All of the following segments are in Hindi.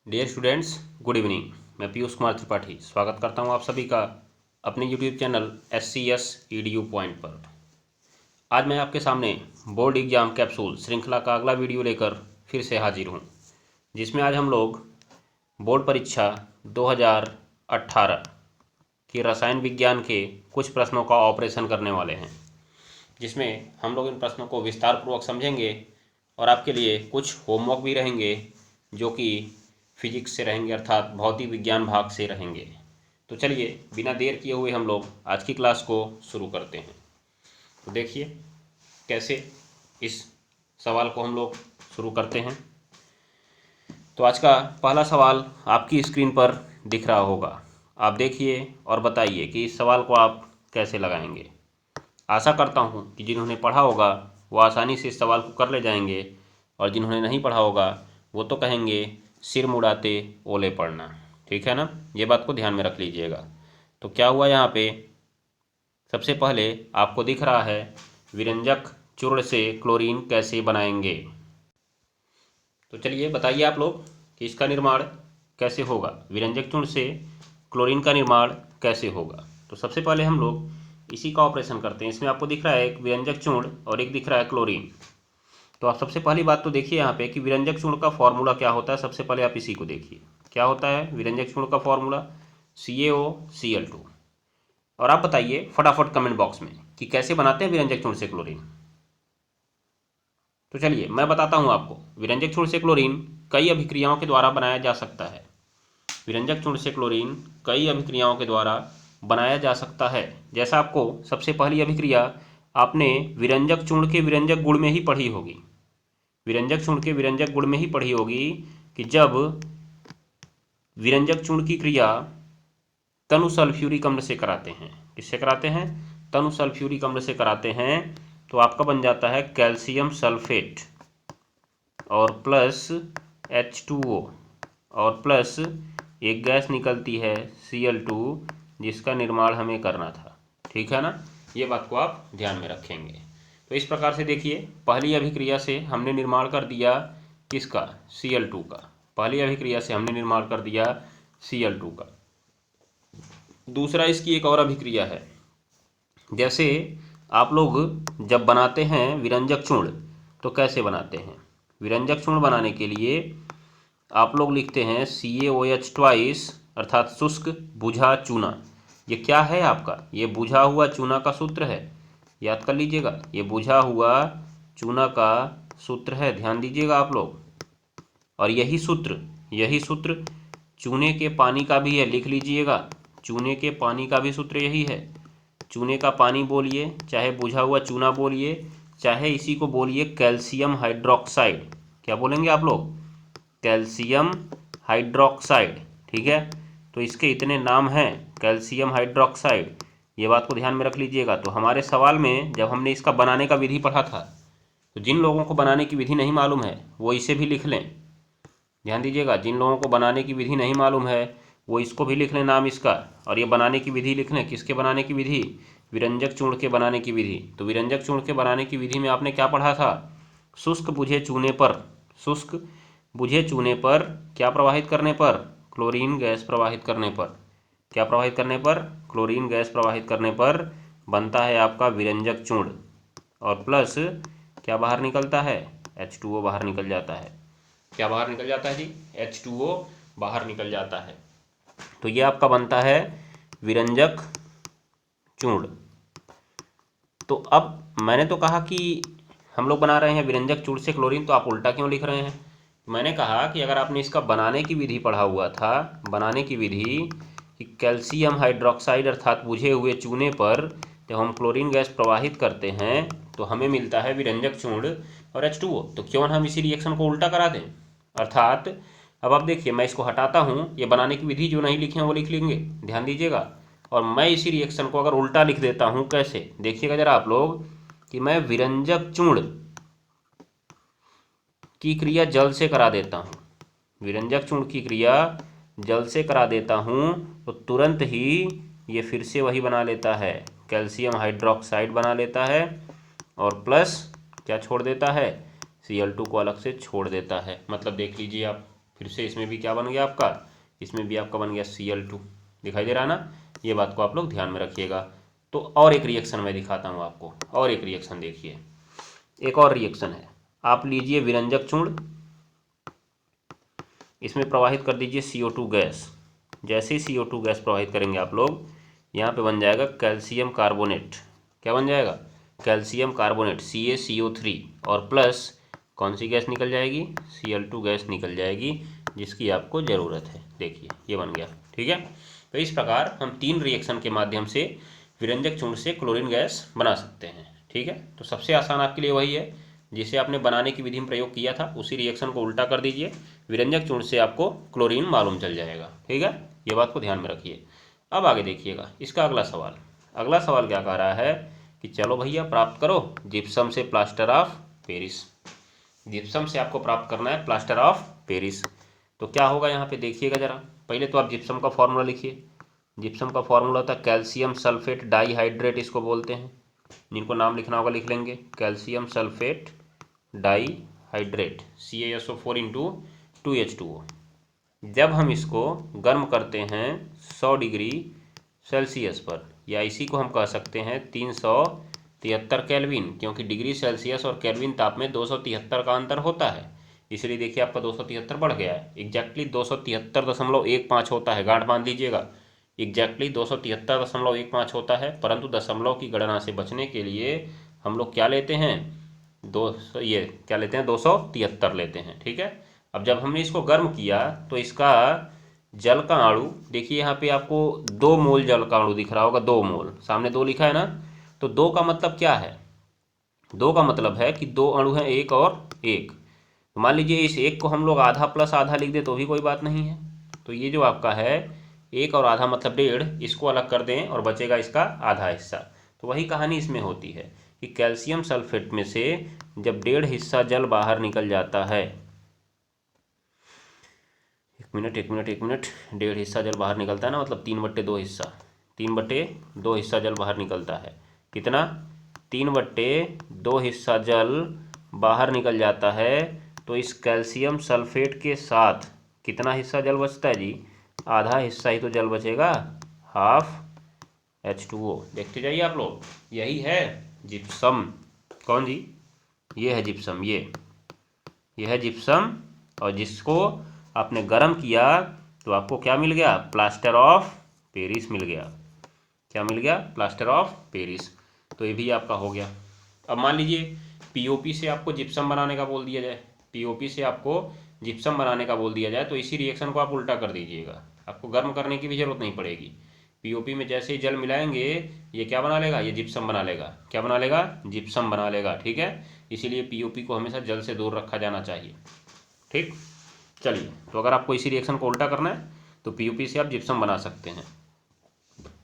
Dear students, good evening. मैं पीयूष कुमार त्रिपाठी स्वागत करता हूं आप सभी का अपने YouTube channel SCS EDU point पर। आज मैं आपके सामने बोर्ड एग्जाम कैप्सूल श्रृंखला का अगला वीडियो लेकर फिर से हाजिर हूं, जिसमें आज हम लोग बोर्ड परीक्षा 2018 की रसायन विज्ञान के कुछ प्रश्नों का ऑपरेशन करने वाले हैं, जिसमें हम लोग इन प्रश्नों को विस्तार पूर्वक समझेंगे और आपके लिए कुछ होमवर्क भी रहेंगे जो कि फिजिक्स से रहेंगे, अर्थात भौतिक विज्ञान भाग से रहेंगे। तो चलिए बिना देर किए हुए हम लोग आज की क्लास को शुरू करते हैं। तो देखिए कैसे इस सवाल को हम लोग शुरू करते हैं। तो आज का पहला सवाल आपकी स्क्रीन पर दिख रहा होगा। आप देखिए और बताइए कि इस सवाल को आप कैसे लगाएंगे। आशा करता हूँ कि जिन्होंने पढ़ा होगा वो आसानी से इस सवाल को कर ले जाएंगे, और जिन्होंने नहीं पढ़ा होगा वो तो कहेंगे सिर मुड़ाते ओले पड़ना। ठीक है ना, ये बात को ध्यान में रख लीजिएगा। तो क्या हुआ यहाँ पे, सबसे पहले आपको दिख रहा है विरंजक चूर्ण से क्लोरीन कैसे बनाएंगे। तो चलिए बताइए आप लोग कि इसका निर्माण कैसे होगा, विरंजक चूर्ण से क्लोरीन का निर्माण कैसे होगा। तो सबसे पहले हम लोग इसी का ऑपरेशन करते हैं। इसमें आपको दिख रहा है एक विरंजक चूर्ण और एक दिख रहा है क्लोरीन। तो आप सबसे पहली बात तो देखिए यहाँ पे कि विरंजक चूर्ण का फॉर्मूला क्या होता है। सबसे पहले आप इसी को देखिए, क्या होता है विरंजक चूर्ण का फॉर्मूला CaOCl2। और आप बताइए फटाफट कमेंट बॉक्स में कि कैसे बनाते हैं विरंजक चूर्ण से क्लोरीन। तो चलिए मैं बताता हूँ आपको। विरंजक चूर्ण से क्लोरीन कई अभिक्रियाओं के द्वारा बनाया जा सकता है। विरंजक चूर्ण से क्लोरीन कई अभिक्रियाओं के द्वारा बनाया जा सकता है। जैसा आपको सबसे पहली अभिक्रिया आपने विरंजक चूर्ण के विरंजक गुण में ही पढ़ी होगी। विरंजक चूर्ण के विरंजक गुण में ही पढ़ी होगी कि जब विरंजक चूर्ण की क्रिया तनु सल्फ्यूरिक अम्ल से कराते हैं, किससे कराते हैं, तनु सल्फ्यूरिक अम्ल से कराते हैं, तो आपका बन जाता है कैल्शियम सल्फेट और प्लस H2O और प्लस एक गैस निकलती है Cl2, जिसका निर्माण हमें करना था। ठीक है ना, ये बात को आप ध्यान में रखेंगे। तो इस प्रकार से देखिए पहली अभिक्रिया से हमने निर्माण कर दिया किसका, Cl2 का। पहली अभिक्रिया से हमने निर्माण कर दिया Cl2 का। दूसरा इसकी एक और अभिक्रिया है। जैसे आप लोग जब बनाते हैं विरंजक चूर्ण तो कैसे बनाते हैं। विरंजक चूर्ण बनाने के लिए आप लोग लिखते हैं CaOH ट्वाइस, अर्थात शुष्क बुझा चूना। ये क्या है आपका, ये बुझा हुआ चूना का सूत्र है, याद कर लीजिएगा। ये बुझा हुआ चूना का सूत्र है, ध्यान दीजिएगा आप लोग। और यही सूत्र चूने के पानी का भी है, लिख लीजिएगा। चूने के पानी का भी सूत्र यही है। चूने का पानी बोलिए, चाहे बुझा हुआ चूना बोलिए, चाहे इसी को बोलिए कैल्शियम हाइड्रोक्साइड। क्या बोलेंगे आप लोग, कैल्शियम हाइड्रोक्साइड। ठीक है, तो इसके इतने नाम हैं, कैल्शियम हाइड्रोक्साइड। ये बात को ध्यान में रख लीजिएगा। तो हमारे सवाल में जब हमने इसका बनाने का विधि पढ़ा था, तो जिन लोगों को बनाने की विधि नहीं मालूम है वो इसे भी लिख लें। ध्यान दीजिएगा, जिन लोगों को बनाने की विधि नहीं मालूम है वो इसको भी लिख लें नाम इसका, और ये बनाने की विधि लिख लें। किसके बनाने की विधि, विरंजक चूर्ण के बनाने की विधि। तो विरंजक चूर्ण के बनाने की विधि में आपने क्या पढ़ा था, शुष्क बुझे चूने पर, शुष्क बुझे चूने पर क्या प्रवाहित करने पर, क्लोरीन गैस प्रवाहित करने पर। क्या प्रवाहित करने पर, क्लोरीन गैस प्रवाहित करने पर बनता है आपका विरंजक चूर्ण, और प्लस क्या बाहर निकलता है, H2O बाहर निकल जाता है। क्या बाहर निकल जाता है जी, H2O बाहर निकल जाता है। तो ये आपका बनता है विरंजक चूर्ण। तो अब मैंने तो कहा कि हम लोग बना रहे हैं विरंजक चूर्ण से क्लोरीन, तो आप उल्टा क्यों लिख रहे हैं। मैंने कहा कि अगर आपने इसका बनाने की विधि पढ़ा हुआ था, बनाने की विधि कि कैल्शियम हाइड्रोक्साइड अर्थात बुझे हुए चूने पर जब हम क्लोरीन गैस प्रवाहित करते हैं तो हमें मिलता है विरंजक चूर्ण और H2O। तो क्यों हम इसी रिएक्शन को उल्टा करा दें। अर्थात अब आप देखिए, मैं इसको हटाता हूँ, ये बनाने की विधि जो नहीं लिखे हैं वो लिख लेंगे, ध्यान दीजिएगा। और मैं इसी रिएक्शन को अगर उल्टा लिख देता हूँ, कैसे, देखिएगा जरा आप लोग कि मैं विरंजक चूर्ण की क्रिया जल से करा देता हूँ, विरंजक चूर्ण की क्रिया जल से करा देता हूँ, तो तुरंत ही ये फिर से वही बना लेता है, कैल्शियम हाइड्रोक्साइड बना लेता है, और प्लस क्या छोड़ देता है, Cl2 को अलग से छोड़ देता है। मतलब देख लीजिए आप, फिर से इसमें भी क्या बन गया आपका, इसमें भी आपका बन गया Cl2। दिखाई दे रहा है ना, ये बात को आप लोग ध्यान में रखिएगा। तो और एक रिएक्शन मैं दिखाता हूँ आपको, और एक रिएक्शन देखिए, एक और रिएक्शन है। आप लीजिए विरंजक चूर्ण, इसमें प्रवाहित कर दीजिए CO2 गैस। जैसे ही CO2 गैस प्रवाहित करेंगे आप लोग, यहाँ पे बन जाएगा कैल्शियम कार्बोनेट। क्या बन जाएगा, कैल्शियम कार्बोनेट CaCO3, और प्लस कौन सी गैस निकल जाएगी, Cl2 गैस निकल जाएगी, जिसकी आपको ज़रूरत है। देखिए ये बन गया, ठीक है। तो इस प्रकार हम 3 रिएक्शन के माध्यम से विरंजक चूर्ण से क्लोरीन गैस बना सकते हैं, ठीक है। तो सबसे आसान आपके लिए वही है जिसे आपने बनाने की विधि में प्रयोग किया था, उसी रिएक्शन को उल्टा कर दीजिए, विरंजक चूर्ण से आपको क्लोरीन मालूम चल जाएगा, ठीक है। ये बात को ध्यान में रखिए। अब आगे देखिएगा इसका अगला सवाल। अगला सवाल क्या कह रहा है कि चलो भैया प्राप्त करो जिप्सम से प्लास्टर ऑफ पेरिस। जिप्सम से आपको प्राप्त करना है प्लास्टर ऑफ पेरिस। तो क्या होगा यहाँ पे देखिएगा जरा, पहले तो आप जिप्सम का फॉर्मूला लिखिए। जिप्सम का फॉर्मूला होता है कैल्शियम सल्फेट डाईहाइड्रेट, इसको बोलते हैं। जिनको नाम लिखना होगा लिख लेंगे, calcium sulphate dihydrate CaSO4 into 2H2O। जब हम इसको गर्म करते हैं 100 डिग्री सेल्सियस पर, या इसी को हम कह सकते हैं 373 केल्विन, क्योंकि डिग्री सेल्सियस और केल्विन ताप में 273 का अंतर होता है, इसलिए देखिए आपका 273 बढ़ गया है। एग्जैक्टली 273.15 होता है, गांठ बांध लीजिएगा। एग्जैक्टली 273.15 होता है, परंतु दशमलव की गणना से बचने के लिए हम लोग क्या लेते हैं, 200, ये क्या लेते हैं, 273 लेते हैं, ठीक है। अब जब हमने इसको गर्म किया तो इसका जल का अणु देखिए, यहाँ पे आपको 2 मोल जल का अणु दिख रहा होगा, 2 मोल, सामने 2 लिखा है ना। तो 2 का मतलब क्या है, 2 का मतलब है कि 2 अणु हैं, 1 और 1। तो मान लीजिए इस 1 को हम लोग आधा प्लस आधा लिख दे तो भी कोई बात नहीं है। तो ये जो आपका है 1 और आधा मतलब 1.5, इसको अलग कर दें और बचेगा इसका आधा हिस्सा। तो वही कहानी इसमें होती है कि कैल्शियम सल्फेट में से जब 1.5 हिस्सा जल बाहर निकल जाता है, एक मिनट 1.5 हिस्सा जल बाहर निकलता है ना, मतलब 3/2 हिस्सा, 3/2 हिस्सा जल बाहर निकलता है। कितना, 3/2 हिस्सा जल बाहर निकल जाता है। तो इस कैल्शियम सल्फेट के साथ कितना हिस्सा जल बचता है जी, आधा हिस्सा ही तो जल बचेगा, हाफ H2O। देखते जाइए आप लोग, यही है जिप्सम। कौन जी, ये है जिप्सम, ये है जिप्सम। और जिसको आपने गर्म किया तो आपको क्या मिल गया, प्लास्टर ऑफ पेरिस मिल गया। क्या मिल गया, प्लास्टर ऑफ पेरिस। तो ये भी आपका हो गया। अब मान लीजिए POP से आपको जिप्सम बनाने का बोल दिया जाए, POP से आपको जिप्सम बनाने का बोल दिया जाए, तो इसी रिएक्शन को आप उल्टा कर दीजिएगा, आपको गर्म करने की भी जरूरत नहीं पड़ेगी। POP में जैसे ही जल मिलाएंगे ये क्या बना लेगा, ये जिप्सम बना लेगा। क्या बना लेगा, जिप्सम बना लेगा, ठीक है। इसीलिए POP को हमेशा जल से दूर रखा जाना चाहिए, ठीक। चलिए, तो अगर आपको इसी रिएक्शन को उल्टा करना है तो POP से आप जिप्सम बना सकते हैं।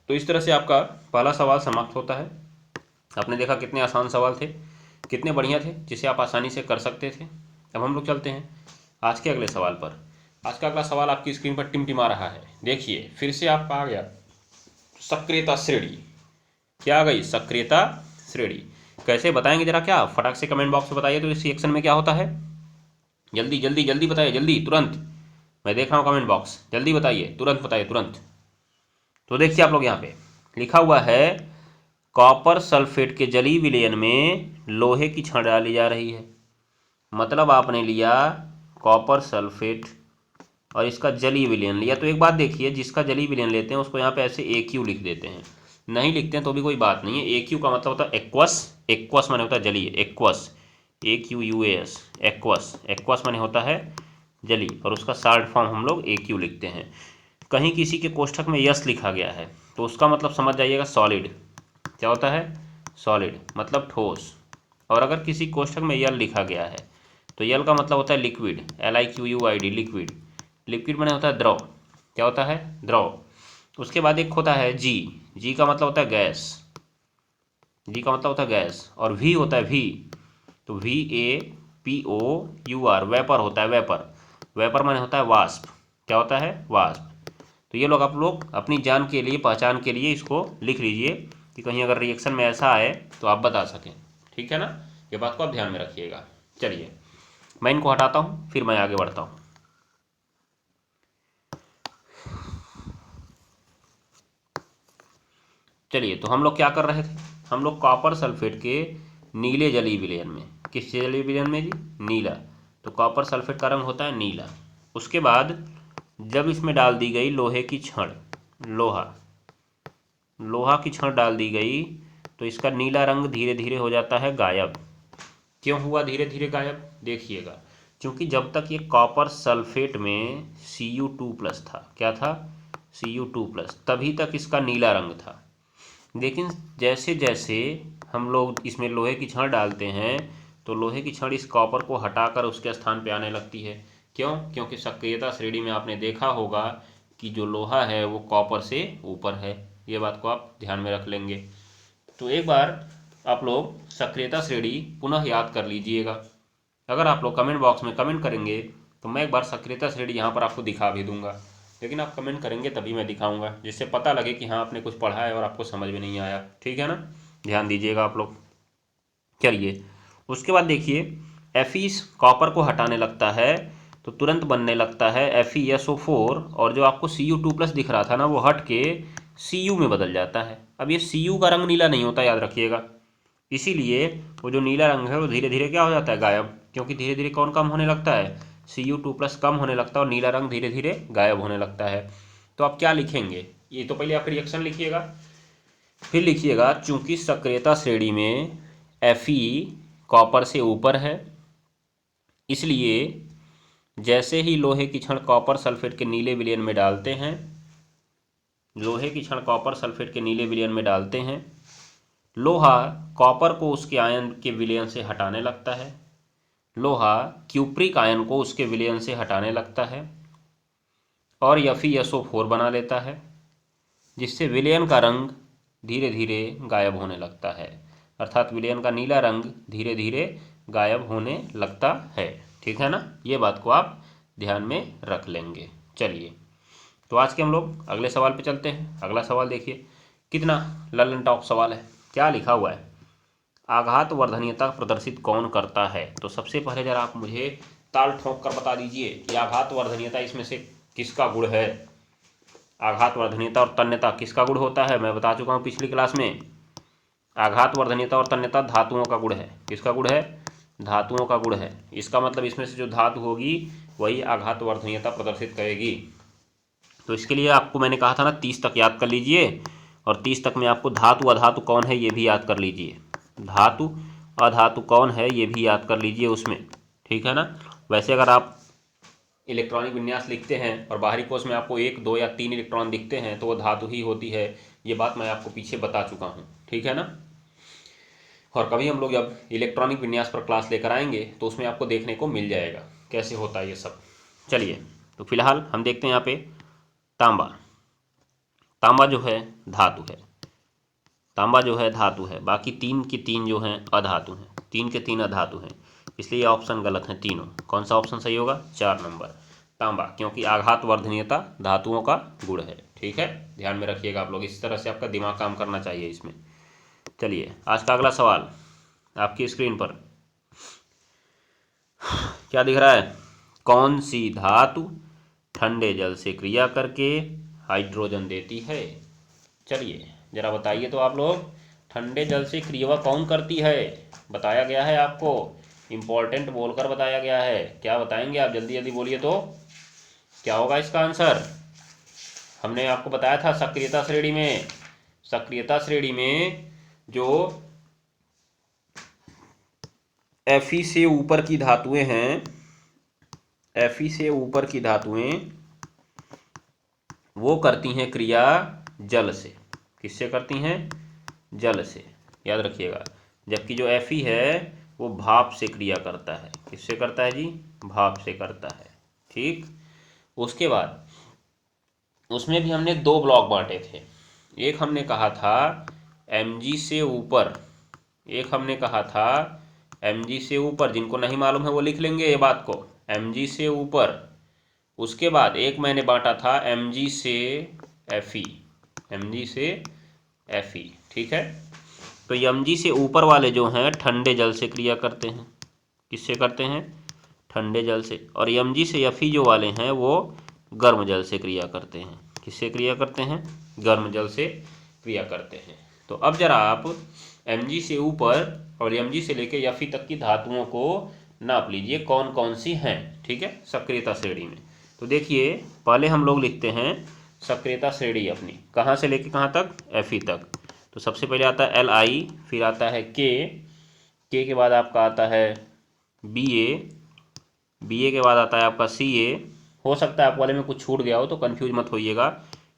तो इस तरह से आपका पहला सवाल समाप्त होता है। आपने देखा कितने आसान सवाल थे, कितने बढ़िया थे, जिसे आप आसानी से कर सकते थे। अब हम लोग चलते हैं आज के अगले सवाल पर। आज का अगला सवाल आपकी स्क्रीन पर टिमटिमा रहा है, देखिए फिर से आपका आ गया सक्रियता श्रेणी। क्या आ गई, सक्रियता श्रेणी। कैसे बताएंगे जरा, क्या फटाक से कमेंट बॉक्स में बताइए तो इस रिएक्शन में क्या होता है। जल्दी जल्दी जल्दी बताइए, जल्दी तुरंत, मैं देख रहा हूँ कमेंट बॉक्स, जल्दी बताइए, तुरंत बताइए तुरंत। तो देखिए आप लोग यहाँ पे लिखा हुआ है कॉपर सल्फेट के जलीय विलयन में लोहे की छड़ डाली जा रही है। मतलब आपने लिया कॉपर सल्फेट और इसका जलीय विलयन लिया। तो एक बात देखिए, जिसका जलीय विलयन लेते हैं उसको यहाँ पे ऐसे AQ लिख देते हैं, नहीं लिखते हैं तो भी कोई बात नहीं है। AQ का मतलब होता है एक्वस, एक्वस माने होता है जलीय, एक्वस, AQUAS, एक्वस, एक्वस माने होता है जलीय, और उसका शॉर्ट फॉर्म हम लोग AQ लिखते हैं। कहीं किसी के कोष्ठक में यस लिखा गया है तो उसका मतलब समझ जाइएगा सॉलिड। क्या होता है, सॉलिड मतलब ठोस। और अगर किसी कोष्ठक में यल लिखा गया है तो यल का मतलब होता है लिक्विड, LIQUID, लिक्विड। लिक्विड माने होता है द्रव। क्या होता है, द्रव। उसके बाद एक होता है जी, जी का मतलब होता है गैस, जी का मतलब होता है गैस। और वी होता है वी, तो VAPOUR, वेपर होता है, वेपर। वेपर माने होता है वाष्प। क्या होता है, वाष्प। तो ये लोग आप लोग अपनी जान के लिए, पहचान के लिए इसको लिख लीजिए कि कहीं अगर रिएक्शन में ऐसा आए तो आप बता सकें, ठीक है ना। ये बात को आप ध्यान में रखिएगा। चलिए मैं इनको हटाता हूँ, फिर मैं आगे बढ़ता हूँ। चलिए, तो हम लोग क्या कर रहे थे, हम लोग कॉपर सल्फेट के नीले जलीय विलयन में, किस जलीय विलयन में जी, नीला, तो कॉपर सल्फेट का रंग होता है नीला। उसके बाद जब इसमें डाल दी गई लोहे की छड़, लोहा की छड़ डाल दी गई, तो इसका नीला रंग धीरे धीरे हो जाता है गायब। क्यों हुआ धीरे धीरे गायब, देखिएगा, क्योंकि जब तक ये कॉपर सल्फेट में Cu2+ था, क्या था, Cu2+, तभी तक इसका नीला रंग था। लेकिन जैसे जैसे हम लोग इसमें लोहे की छड़ डालते हैं, तो लोहे की छड़ इस कॉपर को हटाकर उसके स्थान पे आने लगती है। क्यों, क्योंकि सक्रियता श्रेणी में आपने देखा होगा कि जो लोहा है वो कॉपर से ऊपर है। ये बात को आप ध्यान में रख लेंगे। तो एक बार आप लोग सक्रियता श्रेणी पुनः याद कर लीजिएगा। अगर आप लोग कमेंट बॉक्स में कमेंट करेंगे तो मैं एक बार सक्रियता श्रेणी यहाँ पर आपको दिखा भी दूंगा, लेकिन आप कमेंट करेंगे तभी मैं दिखाऊंगा, जिससे पता लगे कि हाँ आपने कुछ पढ़ा है और आपको समझ में नहीं आया। ठीक है ना, ध्यान दीजिएगा आप लोग। चलिए, उसके बाद देखिए, Fe कॉपर को हटाने लगता है तो तुरंत बनने लगता है FeSO4, और जो आपको Cu2+ दिख रहा था ना, वो हट के Cu में बदल जाता है। अब ये Cu का रंग नीला नहीं होता, याद रखिएगा, इसीलिए वो जो नीला रंग है वो धीरे धीरे क्या हो जाता है, गायब, क्योंकि धीरे धीरे कौन कम होने लगता है, Cu2+ कम होने लगता है और नीला रंग धीरे धीरे गायब होने लगता है। तो आप क्या लिखेंगे, ये तो पहले आप रिएक्शन लिखिएगा, फिर लिखिएगा चूंकि सक्रियता श्रेणी में Fe कॉपर से ऊपर है, इसलिए जैसे ही लोहे की छड़ कॉपर सल्फेट के नीले विलयन में डालते हैं, लोहे की छड़ कॉपर सल्फेट के नीले विलयन में डालते हैं, लोहा कॉपर को उसके आयन के विलयन से हटाने लगता है, लोहा क्यूप्रिक आयन को उसके विलयन से हटाने लगता है और FeSO4 बना लेता है, जिससे विलयन का रंग धीरे धीरे गायब होने लगता है, अर्थात विलयन का नीला रंग धीरे धीरे गायब होने लगता है। ठीक है ना, ये बात को आप ध्यान में रख लेंगे। चलिए, तो आज के हम लोग अगले सवाल पे चलते हैं। अगला सवाल देखिए, कितना ललन टॉप सवाल है, क्या लिखा हुआ है, आघात वर्धनीयता प्रदर्शित कौन करता है। तो सबसे पहले जरा आप मुझे ताल ठोक कर बता दीजिए कि आघात वर्धनीयता इसमें से किसका गुण है। आघात वर्धनीयता और तन्यता किसका गुण होता है, मैं बता चुका हूँ पिछली क्लास में। आघात वर्धनीयता और तन्यता धातुओं का गुण है। किसका गुण है, धातुओं का गुण है। इसका मतलब इसमें से जो धातु होगी वही आघात वर्धनीयता प्रदर्शित करेगी। तो इसके लिए आपको मैंने कहा था ना 30 तक याद कर लीजिए, और 30 तक में आपको धातु अधातु कौन है ये भी याद कर लीजिए, धातु अधातु कौन है ये भी याद कर लीजिए उसमें। ठीक है ना, वैसे अगर आप इलेक्ट्रॉनिक विन्यास लिखते हैं और बाहरी कोश में आपको 1, 2 या 3 इलेक्ट्रॉन दिखते हैं तो वो धातु ही होती है, ये बात मैं आपको पीछे बता चुका हूँ। ठीक है ना, और कभी हम लोग जब इलेक्ट्रॉनिक विन्यास पर क्लास लेकर आएंगे तो उसमें आपको देखने को मिल जाएगा कैसे होता है ये सब। चलिए, तो फिलहाल हम देखते हैं यहाँ पे तांबा। तांबा जो है धातु है, तांबा जो है धातु है, बाकी 3 की 3 जो हैं अधातु हैं, 3 के 3 अधातु हैं, इसलिए ये ऑप्शन गलत है तीनों। कौन सा ऑप्शन सही होगा, 4 नंबर तांबा, क्योंकि आघात वर्धनीयता धातुओं का गुण है। ठीक है, ध्यान में रखिएगा आप लोग, इस तरह से आपका दिमाग काम करना चाहिए इसमें। चलिए, आज का अगला सवाल आपकी स्क्रीन पर क्या दिख रहा है, कौन सी धातु ठंडे जल से क्रिया करके हाइड्रोजन देती है। चलिए जरा बताइए तो आप लोग, ठंडे जल से क्रिया कौन करती है, बताया गया है आपको, इंपॉर्टेंट बोलकर बताया गया है, क्या बताएंगे आप, जल्दी जल्दी बोलिए तो क्या होगा इसका आंसर। हमने आपको बताया था सक्रियता श्रेणी में, सक्रियता श्रेणी में जो Fe से ऊपर की धातुएं हैं, Fe से ऊपर की धातुएं वो करती हैं क्रिया जल से। किससे करती हैं, जल से, याद रखिएगा। जबकि जो Fe है वो भाप से क्रिया करता है। किससे करता है जी, भाप से करता है। ठीक, उसके बाद उसमें भी हमने 2 ब्लॉक बांटे थे। एक हमने कहा था Mg से ऊपर, एक हमने कहा था Mg से ऊपर, जिनको नहीं मालूम है वो लिख लेंगे ये बात को, Mg से ऊपर। उसके बाद एक मैंने बांटा था Mg से Fe, Mg से Fe। ठीक है, तो Mg से ऊपर वाले जो हैं ठंडे जल से क्रिया करते हैं। किससे करते हैं, ठंडे जल से। और Mg से Fe जो वाले हैं वो गर्म जल से क्रिया करते हैं। किससे क्रिया करते हैं, गर्म जल से क्रिया करते हैं। तो अब जरा आप Mg से ऊपर और Mg से लेके Fe तक की धातुओं को नाप लीजिए कौन कौन सी हैं, ठीक है, सक्रियता श्रेणी में। तो देखिए पहले हम लोग लिखते हैं सक्रियता श्रेणी अपनी, कहाँ से लेके कहाँ तक, Fe तक। तो सबसे पहले आता है Li, फिर आता है K के बाद आपका आता है Ba के बाद आता है आपका Ca। हो सकता है आप वाले में कुछ छूट गया हो तो कन्फ्यूज मत होइएगा,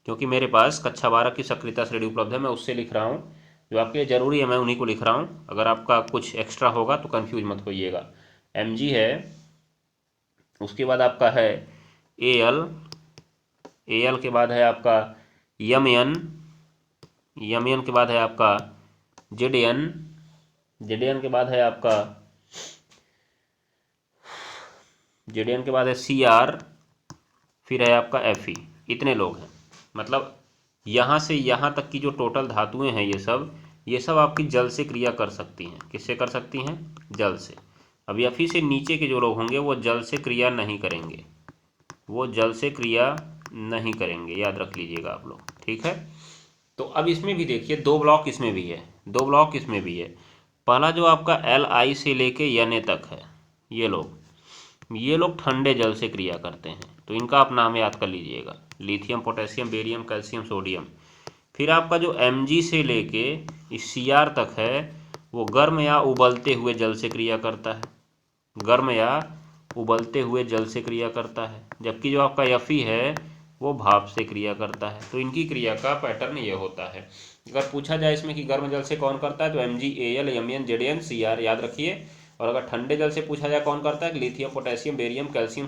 क्योंकि मेरे पास कक्षा 12 की सक्रियता श्रेणी उपलब्ध है, मैं उससे लिख रहा हूँ, जो आपके लिए ज़रूरी है मैं उन्हीं को लिख रहा हूँ। अगर आपका कुछ एक्स्ट्रा होगा तो कन्फ्यूज मत होइएगा। Mg है, उसके बाद आपका है Al के बाद है आपका Mn के बाद है आपका Zn के बाद है आपका Cr, फिर है आपका Fe। इतने लोग हैं, मतलब यहाँ से यहाँ तक की जो टोटल धातुएं हैं ये सब आपकी जल से क्रिया कर सकती हैं। किससे कर सकती हैं, जल से। अब Fe से नीचे के जो लोग होंगे वो जल से क्रिया नहीं करेंगे, याद रख लीजिएगा आप लोग, ठीक है। तो अब इसमें भी देखिए दो ब्लॉक इसमें भी है, पहला जो आपका Li से लेके Na तक है, ये लोग ठंडे जल से क्रिया करते हैं, तो इनका आप नाम याद कर लीजिएगा, lithium, potassium, barium, calcium, sodium. फिर आपका जो Mg से लेके इस Cr तक है वो गर्म या उबलते हुए जल से क्रिया करता है, जबकि जो आपका Fe है वो भाप से क्रिया करता है। तो इनकी क्रिया का पैटर्न ये होता है। अगर पूछा जाए इसमें कि गर्म जल से कौन करता है तो Mg, Al, Mn, Zn, Cr याद रखिए। और अगर ठंडे जल से पूछा जाए कौन करता है, lithium, potassium, barium, calcium,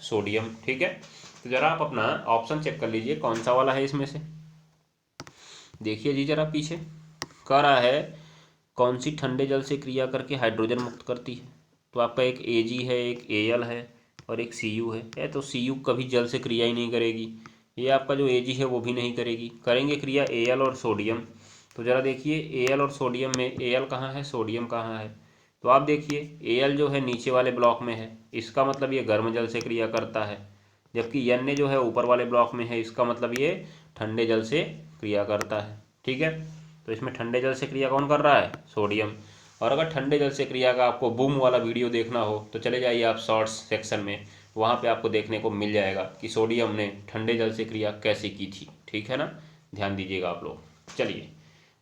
sodium, ठीक है। तो जरा आप अपना ऑप्शन चेक कर लीजिए कौन सा वाला है इसमें से। देखिए जी जरा पीछे कह रहा है कौन सी ठंडे जल से क्रिया करके हाइड्रोजन मुक्त करती है। तो आपका एक Ag है, एक Al है और एक Cu है। तो Cu कभी जल से क्रिया ही नहीं करेगी, ये आपका जो Ag है वो भी नहीं करेगी, करेंगे क्रिया Al और सोडियम। तो ज़रा देखिए Al और सोडियम में Al कहाँ है, सोडियम कहाँ है। तो आप देखिए Al जो है नीचे वाले ब्लॉक में है, इसका मतलब ये गर्म जल से क्रिया करता है, जबकि Na जो है ऊपर वाले ब्लॉक में है, इसका मतलब ये ठंडे जल से क्रिया करता है, ठीक है। तो इसमें ठंडे जल से क्रिया कौन कर रहा है, सोडियम। और अगर ठंडे जल से क्रिया का आपको बूम वाला वीडियो देखना हो तो चले जाइए आप शॉर्ट्स सेक्शन में, वहाँ पे आपको देखने को मिल जाएगा कि सोडियम ने ठंडे जल से क्रिया कैसे की थी, ठीक है ना, ध्यान दीजिएगा आप लोग। चलिए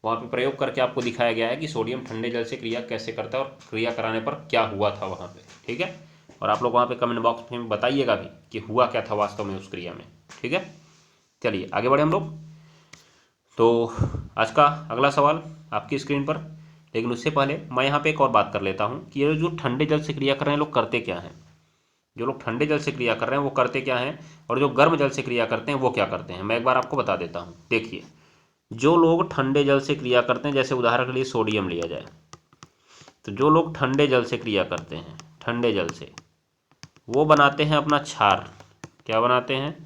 वहाँ पे प्रयोग करके आपको दिखाया गया है कि सोडियम ठंडे जल से क्रिया कैसे करता है और क्रिया कराने पर क्या हुआ था वहाँ पे, ठीक है। और आप लोग वहाँ पे कमेंट बॉक्स में बताइएगा भी कि हुआ क्या था वास्तव में उस क्रिया में, ठीक है। चलिए आगे बढ़े हम लोग। तो आज का अगला सवाल आपकी स्क्रीन पर, लेकिन उससे पहले मैं यहाँ पे एक और बात कर लेता हूँ कि ये जो ठंडे जल से क्रिया कर रहे हैं लोग करते क्या हैं। जो लोग ठंडे जल से क्रिया कर रहे हैं वो करते क्या हैं, और जो गर्म जल से क्रिया करते हैं वो क्या करते हैं, मैं एक बार आपको बता देता हूँ। देखिए जो लोग ठंडे जल से क्रिया करते हैं, जैसे उदाहरण के लिए सोडियम लिया जाए, तो जो लोग ठंडे जल से क्रिया करते हैं, ठंडे जल से, वो बनाते हैं अपना क्षार। क्या बनाते हैं,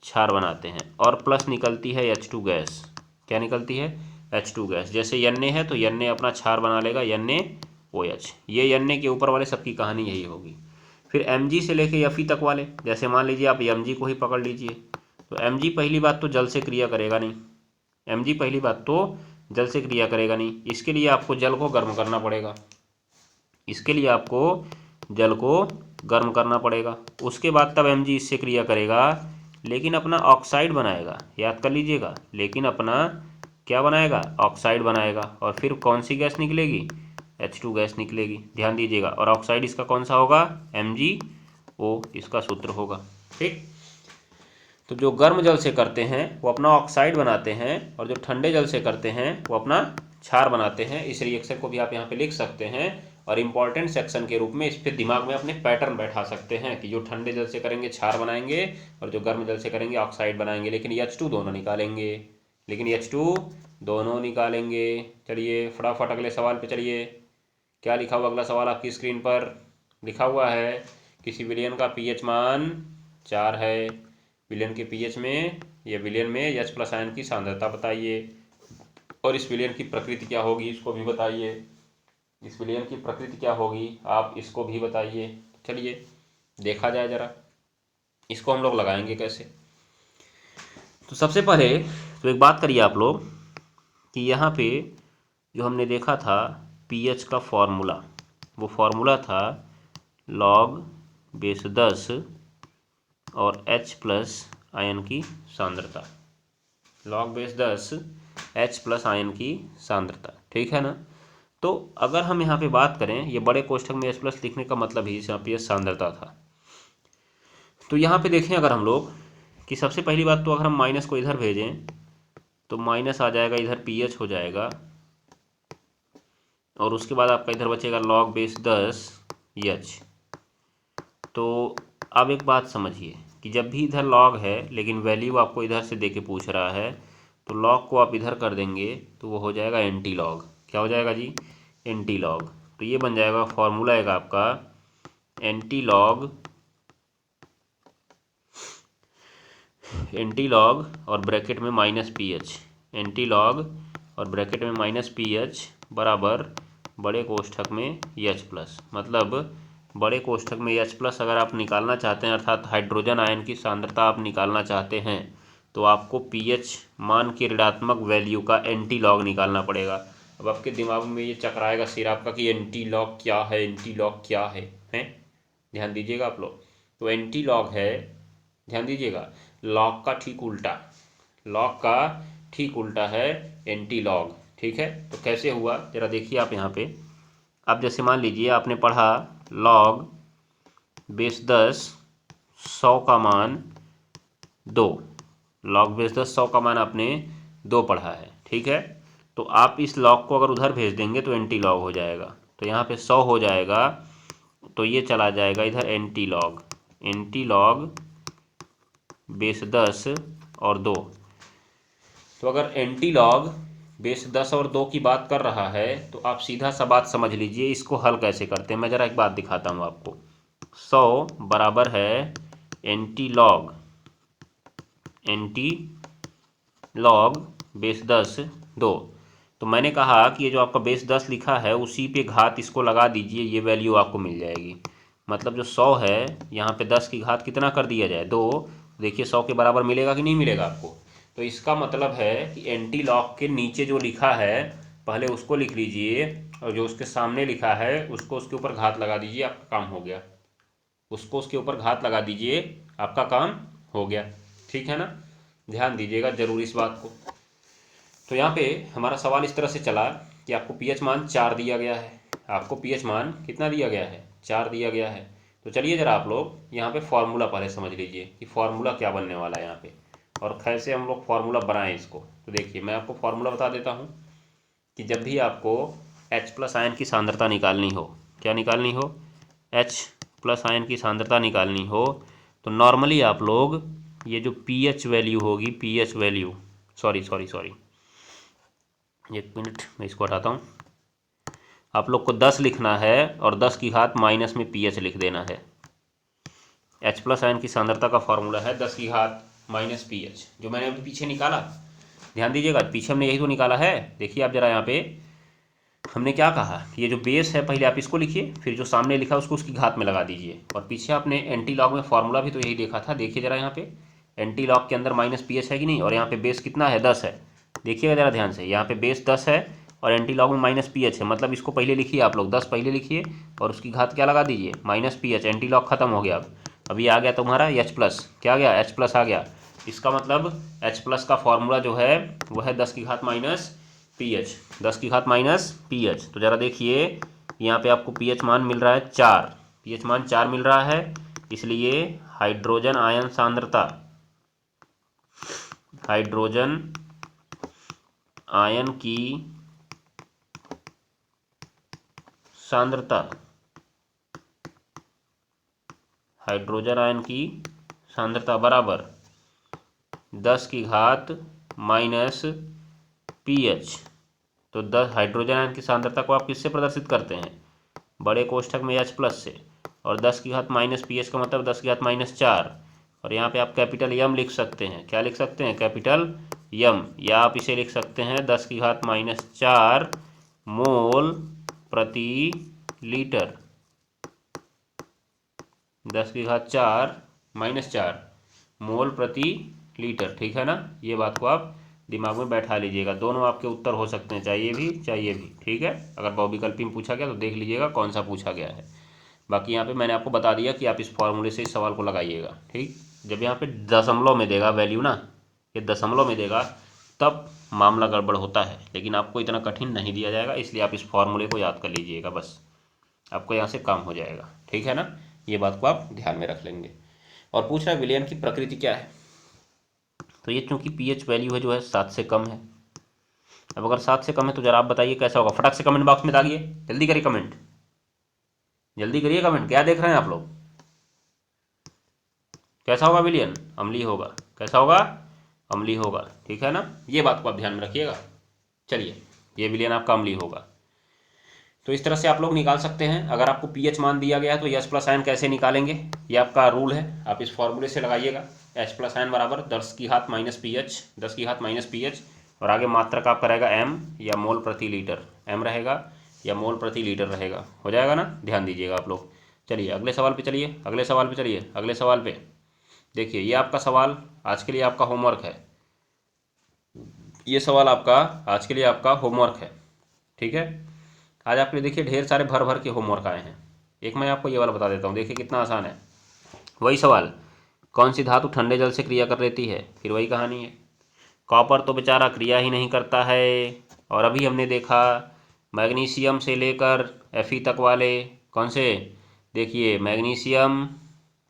क्षार बनाते हैं, और प्लस निकलती है H2 गैस। क्या निकलती है, H2 गैस। जैसे Na है तो Na अपना क्षार बना लेगा, NaOH। ये Na के ऊपर वाले सबकी कहानी यही होगी। फिर Mg से लेके Fe तक वाले, जैसे मान लीजिए आप Mg को ही पकड़ लीजिए, तो Mg पहली बात तो जल से क्रिया करेगा नहीं, इसके लिए आपको जल को गर्म करना पड़ेगा, उसके बाद तब Mg इससे क्रिया करेगा, लेकिन अपना ऑक्साइड बनाएगा, याद कर लीजिएगा, लेकिन अपना क्या बनाएगा, ऑक्साइड बनाएगा। और फिर कौन सी गैस निकलेगी, H2 गैस निकलेगी, ध्यान दीजिएगा। और ऑक्साइड इसका कौन सा होगा, MgO इसका सूत्र होगा, ठीक। तो जो गर्म जल से करते हैं वो अपना ऑक्साइड बनाते हैं, और जो ठंडे जल से करते हैं वो अपना क्षार बनाते हैं। इस रिएक्शन को भी आप यहाँ पे लिख सकते हैं, और इम्पॉर्टेंट सेक्शन के रूप में इस पर दिमाग में अपने पैटर्न बैठा सकते हैं कि जो ठंडे जल से करेंगे क्षार बनाएंगे, और जो गर्म जल से करेंगे ऑक्साइड बनाएंगे, लेकिन H2 दोनों निकालेंगे। चलिए फटाफट अगले सवाल पे चलिए। क्या लिखा हुआ अगला सवाल आपकी स्क्रीन पर, लिखा हुआ है किसी विलयन का pH मान 4 है, विलयन के pH में, या विलयन में H+ आयन की सांद्रता बताइए, और इस विलयन की प्रकृति क्या होगी इसको भी बताइए। आप इसको भी बताइए। चलिए देखा जाए जरा इसको हम लोग लगाएंगे कैसे। तो सबसे पहले तो एक बात करिए आप लोग कि यहाँ पे जो हमने देखा था पीएच का फॉर्मूला, वो फॉर्मूला था log बेस 10 और H प्लस आयन की सांद्रता, log base 10 H plus ion की सांद्रता, ठीक है ना। तो अगर हम यहाँ पे बात करें, ये बड़े कोष्ठक में H प्लस लिखने का मतलब ही यहाँ पे सांद्रता था। तो यहाँ पे देखें अगर हम लोग कि सबसे पहली बात तो अगर हम माइनस को इधर भेजें तो माइनस आ जाएगा, इधर पीएच हो जाएगा, और उसके बाद आपका इधर बचेगा log बेस 10 H। तो अब एक बात समझिए कि जब भी इधर log है लेकिन वैल्यू आपको इधर से दे के पूछ रहा है, तो log को आप इधर कर देंगे तो वो हो जाएगा एंटी लॉग। क्या हो जाएगा जी? Anti log. तो ये बन जाएगा फॉर्मूला एक आपका एंटी लॉग और ब्रैकेट में minus P H, anti log और ब्रैकेट में माइनस पी एच बराबर बड़े कोष्ठक में एच प्लस। मतलब बड़े कोष्ठक में एच प्लस अगर आप निकालना चाहते हैं, अर्थात हाइड्रोजन आयन की सांद्रता आप निकालना चाहते हैं, तो आपको पीएच मान के ऋणात्मक वैल्यू का एंटी लॉग निकालना पड़ेगा। अब आपके दिमाग में ये चकराएगा सिर आपका कि एंटी लॉग क्या है, एंटी लॉग क्या है, हैं? ध्यान दीजिएगा आप लोग। तो एंटी लॉग है, ध्यान दीजिएगा, लॉग का ठीक उल्टा, लॉग का ठीक उल्टा है एंटी लॉग, ठीक है। तो कैसे हुआ जरा देखिए आप यहाँ पे। अब जैसे मान लीजिए आपने पढ़ा log बेस 10 100 का मान 2, log बेस 10 100 का मान आपने 2 पढ़ा है, ठीक है। तो आप इस log को अगर उधर भेज देंगे तो एंटी लॉग हो जाएगा, तो यहाँ पे 100 हो जाएगा, तो ये चला जाएगा इधर एंटी लॉग बेस 10 और 2। तो अगर एंटी लॉग बेस 10 और 2 की बात कर रहा है तो आप सीधा सा बात समझ लीजिए, इसको हल कैसे करते हैं। मैं ज़रा एक बात दिखाता हूँ आपको। 100 बराबर है एंटी लॉग बेस 10 2। तो मैंने कहा कि ये जो आपका बेस 10 लिखा है उसी पे घात इसको लगा दीजिए, ये वैल्यू आपको मिल जाएगी। मतलब जो 100 है यहाँ पे 10 की घात कितना कर दिया जाए 2, देखिए 100 के बराबर मिलेगा कि नहीं मिलेगा आपको। तो इसका मतलब है कि एंटी लॉग के नीचे जो लिखा है पहले उसको लिख लीजिए, और जो उसके सामने लिखा है उसको उसके ऊपर घात लगा दीजिए, आपका काम हो गया। उसको उसके ऊपर घात लगा दीजिए, आपका काम हो गया, ठीक है ना। ध्यान दीजिएगा जरूर इस बात को। तो यहाँ पे हमारा सवाल इस तरह से चला कि आपको पीएच मान 4 दिया गया है, आपको पीएच मान कितना दिया गया है? 4 दिया गया है। तो चलिए ज़रा आप लोग यहाँ पे फॉर्मूला पहले समझ लीजिए कि फॉर्मूला क्या बनने वाला है यहाँ पे, और कैसे हम लोग फार्मूला बनाएं इसको। तो देखिए मैं आपको फार्मूला बता देता हूँ कि जब भी आपको H प्लस आयन की सांद्रता निकालनी हो, क्या निकालनी हो? H प्लस आयन की सांद्रता निकालनी हो, तो नॉर्मली आप लोग ये जो पीएच वैल्यू होगी, पीएच वैल्यू, सॉरी, एक मिनट मैं इसको हटाता हूँ। आप लोग को 10 लिखना है और 10 की घात माइनस में पीएच लिख देना है। H प्लस आयन की सांद्रता का फॉर्मूला है 10 की घात माइनस पीएच, जो मैंने अभी पीछे निकाला। ध्यान दीजिएगा, पीछे हमने यही तो निकाला है। देखिए आप जरा यहाँ पे हमने क्या कहा, ये जो बेस है पहले आप इसको लिखिए, फिर जो सामने लिखा उसको उसकी घात में लगा दीजिए, और पीछे आपने एंटी लॉग में फॉर्मूला भी तो यही देखा था। देखिए जरा यहाँ पे एंटी लॉग के अंदर माइनस पीएच है कि नहीं, और यहाँ पे बेस कितना है? 10 है। देखिएगा जरा ध्यान से, यहाँ पे बेस 10 है और एंटी लॉग में माइनस पीएच है, मतलब इसको पहले लिखिए आप लोग, 10 पहले लिखिए और उसकी घात क्या लगा दीजिए? Minus pH. एंटी लॉग खत्म हो गया। अब अभी आ गया तुम्हारा एच प्लस, क्या आ गया? एच प्लस आ गया। इसका मतलब एच प्लस का फॉर्मूला जो है वो है 10 की घात माइनस पीएच, 10 की घात माइनस पीएच। तो ज़रा देखिए यहाँ पे आपको पीएच मान मिल रहा है 4, पीएच मान 4 मिल रहा है, इसलिए हाइड्रोजन आयन सांद्रता, हाइड्रोजन आयन की सांद्रता, हाइड्रोजन आयन की सांद्रता बराबर 10 की घात माइनस पीएच। तो 10 हाइड्रोजन आयन की सांद्रता को आप किससे प्रदर्शित करते हैं? बड़े कोष्ठक में H प्लस से, और 10 की घात माइनस पीएच का मतलब 10 की घात माइनस 4, और यहाँ पे आप कैपिटल यम लिख सकते हैं। क्या लिख सकते हैं? कैपिटल यम, या आप इसे लिख सकते हैं 10 की घात माइनस 4 मोल प्रति लीटर, 10 की घात 4 माइनस 4 मोल प्रति लीटर, ठीक है ना। ये बात को आप दिमाग में बैठा लीजिएगा। दोनों आपके उत्तर हो सकते हैं, चाहिए भी चाहिए भी, ठीक है। अगर बहुविकल्पी में पूछा गया तो देख लीजिएगा कौन सा पूछा गया है। बाकी यहाँ पे मैंने आपको बता दिया कि आप इस फॉर्मूले से इस सवाल को लगाइएगा, ठीक। जब यहाँ पे दशमलव में देगा वैल्यू ना, ये दशमलव में देगा तब मामला गड़बड़ होता है, लेकिन आपको इतना कठिन नहीं दिया जाएगा, इसलिए आप इस फॉर्मूले को याद कर लीजिएगा, बस आपको यहाँ से काम हो जाएगा, ठीक है ना। ये बात को आप ध्यान में रख लेंगे। और पूछ रहा है विलयन की प्रकृति क्या है, तो ये चूंकि पीएच वैल्यू है जो है 7 से कम है। अब अगर 7 से कम है तो जरा आप बताइए कैसा होगा, फटाक से कमेंट बॉक्स में डालिए, जल्दी करिए कमेंट, जल्दी करिए कमेंट, क्या देख रहे हैं आप लोग। कैसा होगा विलियन, अम्लीय होगा, कैसा होगा, अम्लीय होगा, ठीक है ना। ये बात को आप ध्यान में रखिएगा। चलिए, ये विलियन आपका अम्लीय होगा। तो इस तरह से आप लोग निकाल सकते हैं। अगर आपको पीएच मान दिया गया है तो एच प्लस आयन कैसे निकालेंगे, ये आपका रूल है, आप इस फॉर्मूले से लगाइएगा। एच प्लस आयन बराबर 10 की घात माइनस पी एच, 10 की घात माइनस पी एच, और आगे मात्रक आपका रहेगा एम या मोल प्रति लीटर, एम रहेगा या मोल प्रति लीटर रहेगा, हो जाएगा ना, ध्यान दीजिएगा आप लोग। चलिए अगले सवाल पे चलिए, अगले सवाल पे चलिए, अगले सवाल पे देखिए। ये आपका सवाल आज के लिए आपका होमवर्क है, ये सवाल आपका आज के लिए आपका होमवर्क है, ठीक है। आज आपके लिए देखिए ढेर सारे भर भर के होमवर्क आए हैं। एक मैं आपको ये वाला बता देता हूँ, देखिए कितना आसान है। वही सवाल, कौन सी धातु ठंडे जल से क्रिया कर लेती है, फिर वही कहानी है। कॉपर तो बेचारा क्रिया ही नहीं करता है, और अभी हमने देखा मैग्नीशियम से लेकर Fe तक वाले कौन से, देखिए मैग्नीशियम,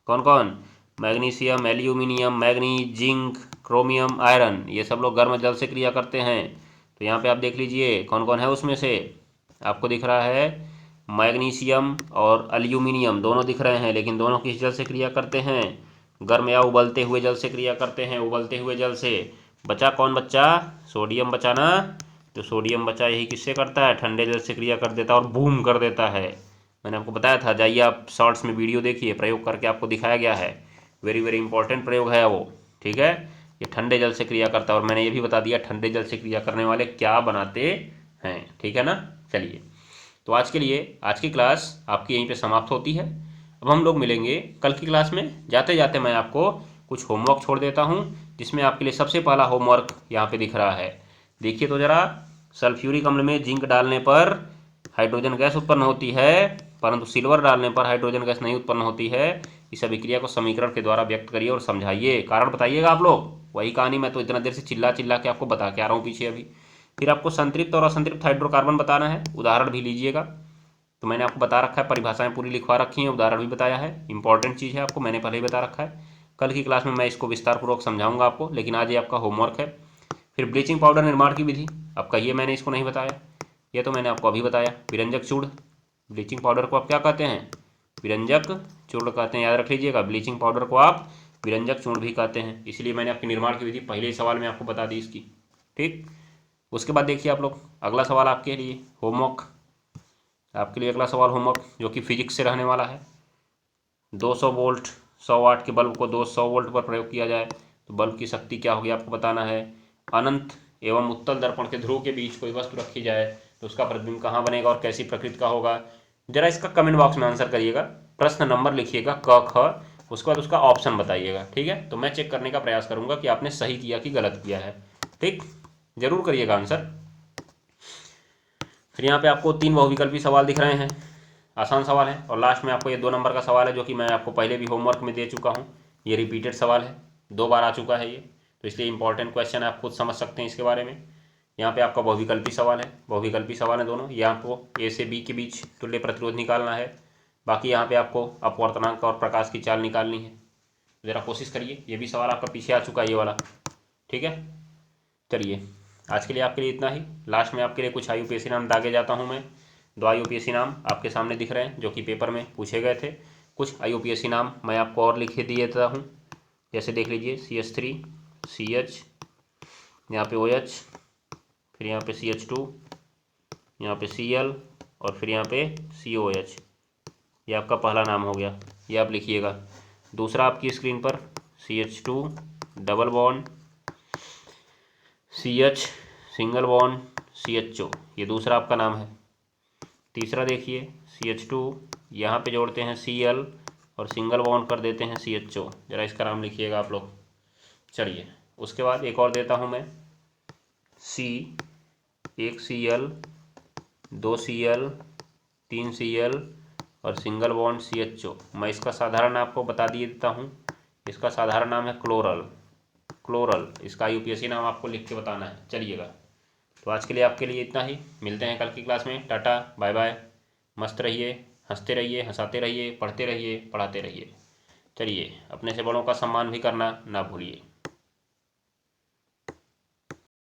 कौन कौन, magnesium, aluminium, manganese, zinc, chromium, iron, ये सब लोग गर्म जल से क्रिया करते हैं। तो यहाँ पे आप देख लीजिए कौन कौन है उसमें से, आपको दिख रहा है मैग्नीशियम और एल्यूमिनियम दोनों दिख रहे हैं, लेकिन दोनों किस जल से क्रिया करते हैं, गर्म या उबलते हुए जल से क्रिया करते हैं, उबलते हुए जल से। बचा कौन, बच्चा सोडियम बचा ना, तो सोडियम बचा, यही किससे करता है, ठंडे जल से क्रिया कर देता है और बूम कर देता है। मैंने आपको बताया था, जाइए आप शॉर्ट्स में वीडियो देखिए, प्रयोग करके आपको दिखाया गया है, वेरी वेरी इंपॉर्टेंट प्रयोग है वो, ठीक है। ये ठंडे जल से क्रिया करता है, और मैंने ये भी बता दिया ठंडे जल से क्रिया करने वाले क्या बनाते हैं, ठीक है ना। चलिए, तो आज के लिए आज की क्लास आपकी यहीं पे समाप्त होती है। अब हम लोग मिलेंगे कल की क्लास में। जाते जाते मैं आपको कुछ होमवर्क छोड़ देता हूँ, जिसमें आपके लिए सबसे पहला होमवर्क यहाँ पे दिख रहा है, देखिए तो ज़रा। सल्फ्यूरिक अम्ल में जिंक डालने पर हाइड्रोजन गैस उत्पन्न होती है, परंतु सिल्वर डालने पर हाइड्रोजन गैस नहीं उत्पन्न होती है। इस अभिक्रिया को समीकरण के द्वारा व्यक्त करिए और समझाइए, कारण बताइएगा आप लोग। वही कहानी मैं तो इतना देर से चिल्ला चिल्ला के आपको बता के आ रहा हूँ पीछे अभी। फिर आपको संतृप्त और असंतृप्त हाइड्रोकार्बन बताना है, उदाहरण भी लीजिएगा। तो मैंने आपको बता रखा है, परिभाषाएं पूरी लिखवा रखी हैं, उदाहरण भी बताया है, इंपॉर्टेंट चीज़ है, आपको मैंने पहले ही बता रखा है। कल की क्लास में मैं इसको विस्तारपूर्वक समझाऊंगा आपको, लेकिन आज ये आपका होमवर्क है। फिर ब्लीचिंग पाउडर निर्माण की विधि, अब कहिए मैंने इसको नहीं बताया, ये तो मैंने आपको अभी बताया। विरंजक चूर्ण, ब्लीचिंग पाउडर को आप क्या कहते हैं, विरंजक चूर्ण कहते हैं, याद रख लीजिएगा। ब्लीचिंग पाउडर को आप विरंजक चूर्ण भी कहते हैं, इसलिए मैंने आपकी निर्माण की विधि पहले ही सवाल में आपको बता दी इसकी, ठीक। उसके बाद देखिए आप लोग, अगला सवाल आपके लिए होमवर्क, आपके लिए अगला सवाल होमवर्क जो कि फिजिक्स से रहने वाला है। 200 वोल्ट 100 वाट के बल्ब को 200 वोल्ट पर प्रयोग किया जाए तो बल्ब की शक्ति क्या होगी, आपको बताना है। अनंत एवं उत्तल दर्पण के ध्रुव के बीच कोई वस्तु रखी जाए तो उसका प्रतिबिंब कहाँ बनेगा और कैसी प्रकृति का होगा। जरा इसका कमेंट बॉक्स में आंसर करिएगा, प्रश्न नंबर लिखिएगा क ख, उसके बाद उसका ऑप्शन बताइएगा, ठीक है। तो मैं चेक करने का प्रयास करूंगा कि आपने सही किया कि गलत किया है, ठीक। जरूर करिएगा आंसर। फिर यहाँ पे आपको 3 बहुविकल्पी सवाल दिख रहे हैं, आसान सवाल है। और लास्ट में आपको ये 2 नंबर का सवाल है, जो कि मैं आपको पहले भी होमवर्क में दे चुका हूँ। ये रिपीटेड सवाल है, 2 बार आ चुका है ये, तो इसलिए इंपॉर्टेंट क्वेश्चन है, आप खुद समझ सकते हैं इसके बारे में। यहाँ पे आपका बहुविकल्पी सवाल है, बहुविकल्पी सवाल है दोनों। ये आपको ए से बी के बीच तुल्य प्रतिरोध निकालना है। बाकी यहाँ पे आपको अपवर्तनांक और प्रकाश की चाल निकालनी है। ज़रा कोशिश करिए, ये भी सवाल आपका पीछे आ चुका है ये वाला, ठीक है। चलिए, आज के लिए आपके लिए इतना ही। लास्ट में आपके लिए कुछ IUPAC नाम दागे जाता हूँ मैं। 2 IUPAC नाम आपके सामने दिख रहे हैं, जो कि पेपर में पूछे गए थे। कुछ IUPAC नाम मैं आपको और लिखे दिए देता हूँ, जैसे देख लीजिए CH3 CH, यहाँ पे OH, फिर यहाँ पे CH2, यहाँ पे Cl, और फिर यहाँ पे COH। ये आपका पहला नाम हो गया, ये आप लिखिएगा। दूसरा आपकी स्क्रीन पर CH2 double bond CH single bond CHO, ये दूसरा आपका नाम है। तीसरा देखिए CH2, यहाँ पे जोड़ते हैं Cl और सिंगल बॉन्ड कर देते हैं CHO, जरा इसका नाम लिखिएगा आप लोग। चलिए, उसके बाद एक और देता हूँ मैं, C, 1 Cl, 2 Cl, 3 Cl और सिंगल बॉन्ड CHO। मैं इसका साधारण आपको बता दिए देता हूँ। इसका साधारण नाम है क्लोरल। इसका यूपीएससी नाम आपको लिख के बताना है। चलिएगा, तो आज के लिए आपके लिए इतना ही। मिलते हैं कल की क्लास में। Ta-ta, bye bye. मस्त रहिए, हंसते रहिए, हंसाते रहिए, पढ़ते रहिए, पढ़ाते रहिए। चलिए, अपने से बड़ों का सम्मान भी करना ना भूलिए।